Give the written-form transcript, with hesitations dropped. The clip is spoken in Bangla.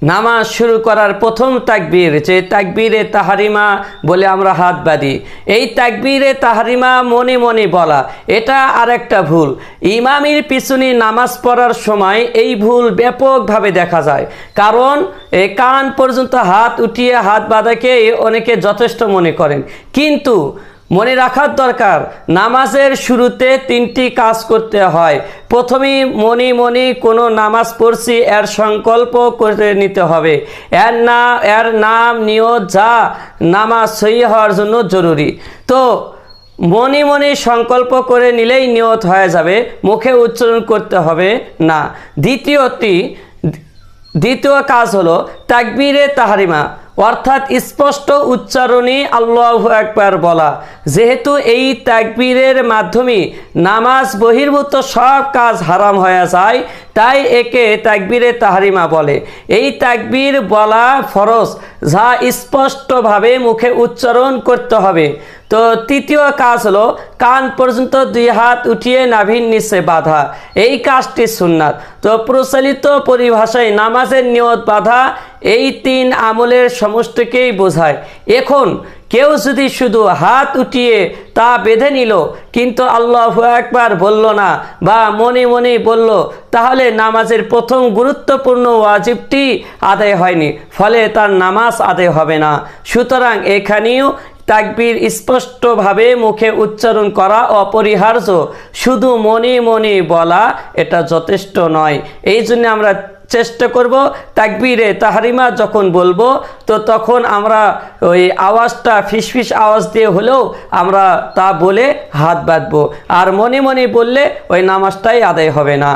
নামাজ শুরু করার প্রথম তাকবীর, যে তাকবীরে তাহরিমা বলে আমরা হাত বাঁধি, এই তাকবীরে তাহরিমা মনে মনে বলা, এটা আরেকটা ভুল। ইমামের পিছনে নামাজ পড়ার সময় এই ভুল ব্যাপকভাবে দেখা যায়। কারণ কান পর্যন্ত হাত উঠিয়ে হাত বাঁধাকে অনেকে যথেষ্ট মনে করেন, কিন্তু মনে রাখার দরকার, নামাজের শুরুতে তিনটি কাজ করতে হয়। প্রথমেই মনে মনে কোনো নামাজ পড়ছি এর সংকল্প করে নিতে হবে। এর নাম নিয়ত, যা নামাজ সহি হওয়ার জন্য জরুরি। তো মনে মনে সংকল্প করে নিলেই নিয়ত হয়ে যাবে, মুখে উচ্চারণ করতে হবে না। দ্বিতীয় কাজ হলো তাকবীরে তাহরিমা, অর্থাৎ স্পষ্ট উচ্চারণে আল্লাহু আকবার বলা। যেহেতু এই তাকবীরের মাধ্যমে নামাজ বহির্ভূত সব কাজ হারাম হয়ে যায়, তাই একে তাকবীরে তাহরিমা বলে। এই তাকবীর বলা ফরজ, যা স্পষ্টভাবে মুখে উচ্চারণ করতে হবে। তো তৃতীয় কাজ হলো কান পর্যন্ত দুই হাত উঠিয়ে নাভির নিচে বাঁধা, এই কাজটি সুন্নাত। তো প্রচলিত পরিভাষায় নামাজের নিয়ত বাঁধা এই তিন আমলের সমষ্টিকেই বোঝায়। এখন কেউ যদি শুধু হাত উঠিয়ে তা বেঁধে নিল কিন্তু আল্লাহু আকবার বলল না বা মনে মনে বলল, তাহলে নামাজের প্রথম গুরুত্বপূর্ণ ওয়াজিবটি আদায় হয়নি, ফলে তার নামাজ আদায় হবে না। সুতরাং এখানেও তাকবীর স্পষ্টভাবে মুখে উচ্চারণ করা অপরিহার্য, শুধু মনে মনে বলা এটা যথেষ্ট নয়। এই জন্য আমরা চেষ্টা করব তাকবীরে তাহরিমা যখন বলবো, তো তখন আমরা ওই আওয়াজটা ফিসফিস আওয়াজ দিয়ে হলেও আমরা তা বলে হাত বাঁধবো, আর মনে মনে বললে ওই নামাজটাই আদায় হবে না।